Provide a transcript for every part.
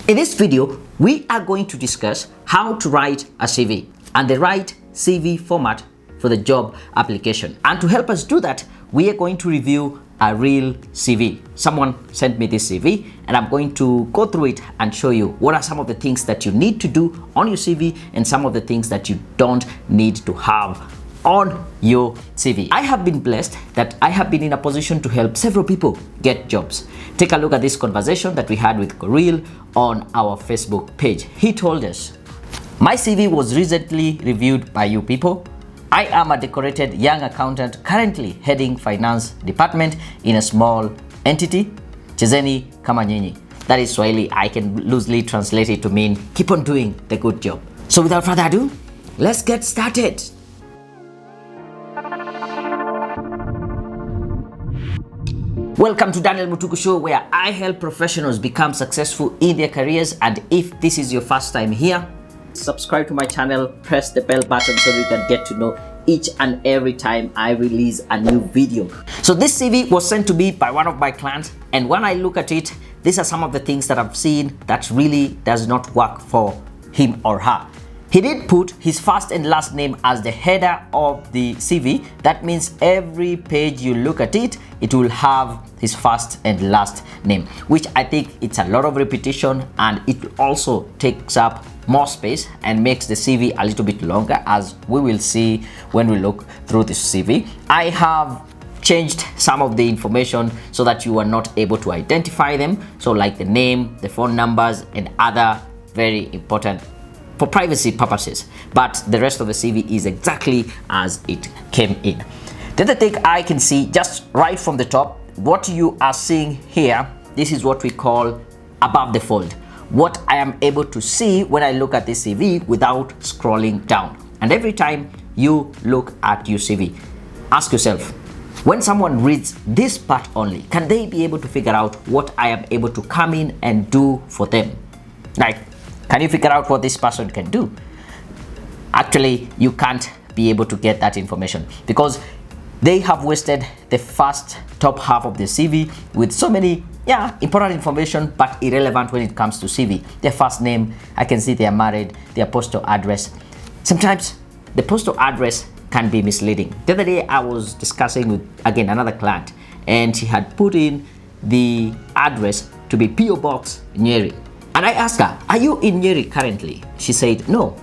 In this video, we are going to discuss how to write a CV and the right CV format for the job application. And to help us do that, we are going to review a real CV. Someone sent me this CV and I'm going to go through it and show you what are some of the things that you need to do on your CV and some of the things that you don't need to have on your CV. I have been blessed that I have been in a position to help several people get jobs. Take a look at this conversation that we had with Koril on our Facebook page. He told us, "My CV was recently reviewed by you people. I am a decorated young accountant currently heading finance department in a small entity. Chezeni kama nyinyi." That is Swahili. I can loosely translate it to mean keep on doing the good job. So without further ado, let's get started. Welcome to Daniel Mutuku Show, where I help professionals become successful in their careers. And if this is your first time here, subscribe to my channel, press the bell button so you can get to know each and every time I release a new video. So this CV was sent to me by one of my clients, and when I look at it, these are some of the things that I've seen that really does not work for him or her. He did put his first and last name as the header of the CV. That means every page you look at it, it will have his first and last name, which I think it's a lot of repetition, and it also takes up more space and makes the CV a little bit longer, as we will see when we look through this CV. I have changed some of the information so that you are not able to identify them. So like the name, the phone numbers, and other very important for privacy purposes, but the rest of the CV is exactly as it came in. The other thing I can see just right from the top, what you are seeing here, this is what we call above the fold. What I am able to see when I look at this CV without scrolling down. And every time you look at your CV, ask yourself, when someone reads this part only, can they be able to figure out what I am able to come in and do for them? Like, can you figure out what this person can do? Actually, you can't be able to get that information because they have wasted the first top half of the CV with so many important information, but irrelevant when it comes to CV. Their first name, I can see they are married, their postal address. Sometimes the postal address can be misleading. The other day I was discussing with, again, another client, and she had put in the address to be PO Box Nyeri. And I asked her, "Are you in Nyeri currently?" She said, "No."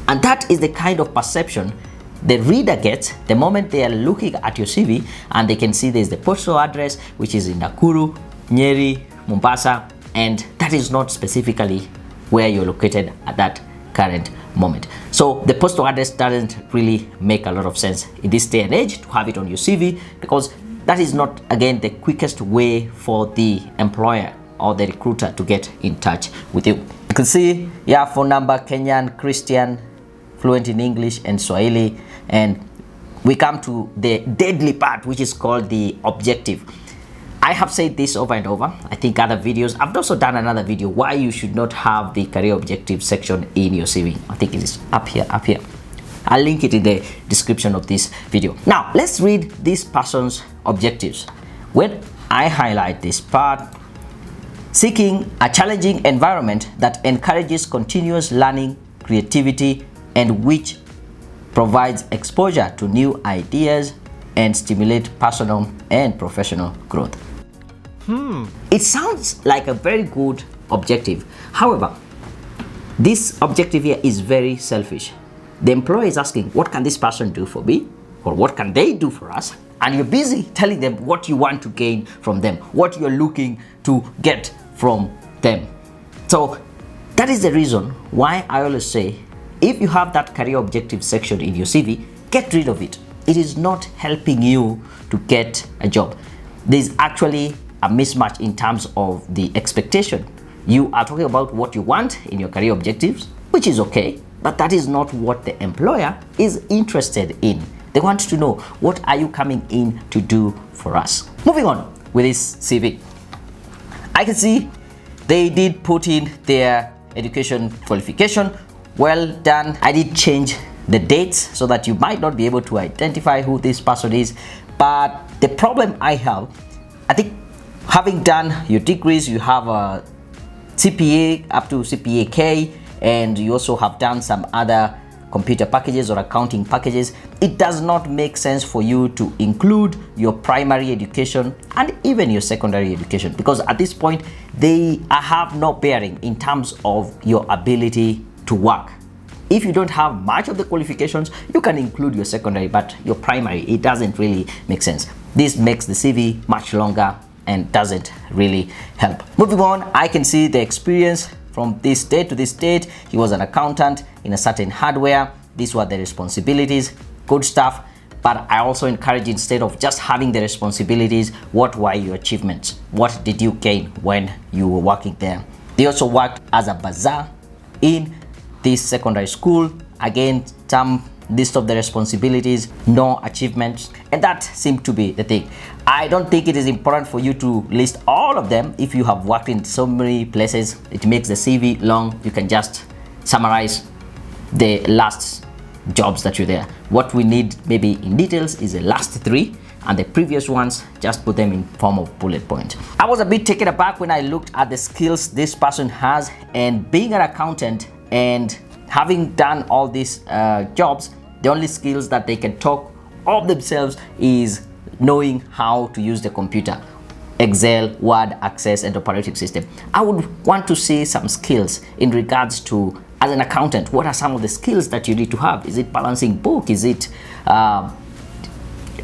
And that is the kind of perception the reader gets the moment they are looking at your CV and they can see there's the postal address, which is in Nakuru, Nyeri, Mombasa, and that is not specifically where you're located at that current moment. So the postal address doesn't really make a lot of sense in this day and age to have it on your CV, because that is not, again, the quickest way for the employer or the recruiter to get in touch with you. You can see, phone number, Kenyan, Christian, fluent in English and Swahili. And we come to the deadly part, which is called the objective. I have said this over and over. I think other videos, I've also done another video why you should not have the career objective section in your CV. I think it is up here. I'll link it in the description of this video. Now, let's read this person's objectives. When I highlight this part, seeking a challenging environment that encourages continuous learning, creativity, and which provides exposure to new ideas and stimulate personal and professional growth. It sounds like a very good objective. However, this objective here is very selfish. The employer is asking, what can this person do for me? Or what can they do for us? And you're busy telling them what you want to gain from them, what you're looking to get from them. So that is the reason why I always say, if you have that career objective section in your CV, get rid of it. It is not helping you to get a job. There's actually a mismatch in terms of the expectation. You are talking about what you want in your career objectives, which is okay, but that is not what the employer is interested in. They want to know, what are you coming in to do for us? Moving on with this CV. I can see they did put in their education qualification. Well done. I did change the dates so that you might not be able to identify who this person is. But the problem I have, I think having done your degrees, you have a CPA up to CPA K, and you also have done some other computer packages or accounting packages, it does not make sense for you to include your primary education and even your secondary education, because at this point they have no bearing in terms of your ability to work. If you don't have much of the qualifications, you can include your secondary, but your primary, it doesn't really make sense. This makes the CV much longer and doesn't really help. Moving on, I can see the experience from this date to this date. He was an accountant in a certain hardware. These were the responsibilities, good stuff. But I also encourage, instead of just having the responsibilities, what were your achievements? What did you gain when you were working there? They also worked as a bazaar in this secondary school. Again, some list of the responsibilities, no achievements, and that seemed to be the thing. I don't think it is important for you to list all of them. If you have worked in so many places, it makes the CV long. You can just summarize the last jobs that you're there. What we need maybe in details is the last 3, and the previous ones, just put them in form of bullet point. I was a bit taken aback when I looked at the skills this person has, and being an accountant and having done all these jobs, the only skills that they can talk of themselves is knowing how to use the computer, Excel, Word, Access, and operating system. I would want to see some skills in regards to, as an accountant, what are some of the skills that you need to have? Is it balancing book? Is it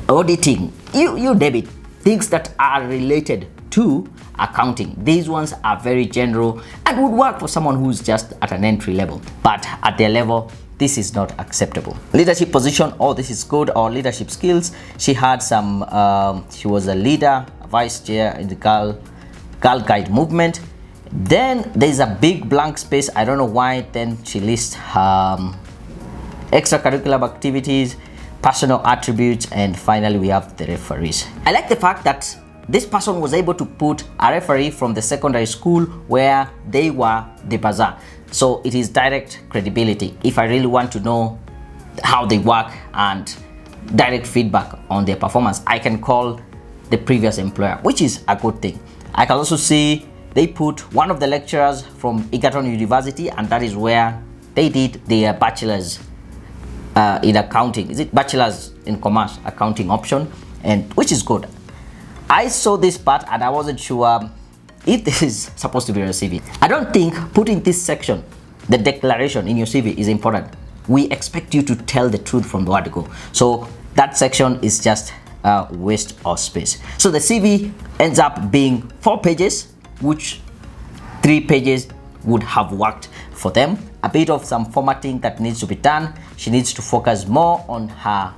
auditing? You name it. Things that are related to accounting. These ones are very general and would work for someone who's just at an entry level, but at their level, this is not acceptable. Leadership position, oh, this is good. Or leadership skills, she had some, she was a leader, a vice chair in the Girl Guide movement. Then there's a big blank space. I don't know why. Then she lists extracurricular activities, personal attributes, and finally we have the referees. I like the fact that this person was able to put a referee from the secondary school where they were the bazaar. So it is direct credibility. If I really want to know how they work and direct feedback on their performance, I can call the previous employer, which is a good thing. I can also see they put one of the lecturers from Egerton University, and that is where they did their bachelor's in accounting. Is it bachelor's in commerce accounting option? And which is good. I saw this part and I wasn't sure if this is supposed to be your CV. I don't think putting this section, the declaration, in your CV is important. We expect you to tell the truth from the word go. So that section is just a waste of space. So the CV ends up being 4 pages, which 3 pages would have worked for them. A bit of some formatting that needs to be done. She needs to focus more on her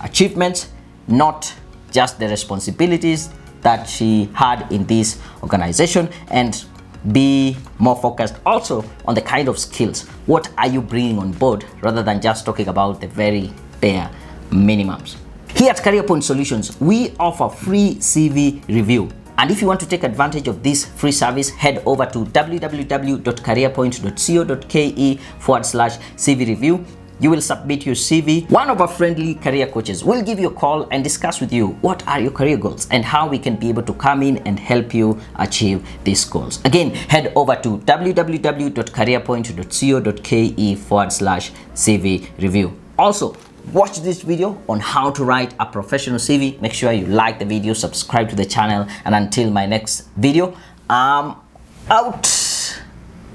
achievements, not just the responsibilities that she had in this organization, and be more focused also on the kind of skills. What are you bringing on board, rather than just talking about the very bare minimums. Here at Career Point Solutions, we offer free CV review. And if you want to take advantage of this free service, head over to www.careerpoint.co.ke/CV review. You will submit your CV. One of our friendly career coaches will give you a call and discuss with you what are your career goals and how we can be able to come in and help you achieve these goals. Again, head over to www.careerpoint.co.ke/CV review. Also, watch this video on how to write a professional CV. Make sure you like the video, subscribe to the channel, and until my next video, I'm out.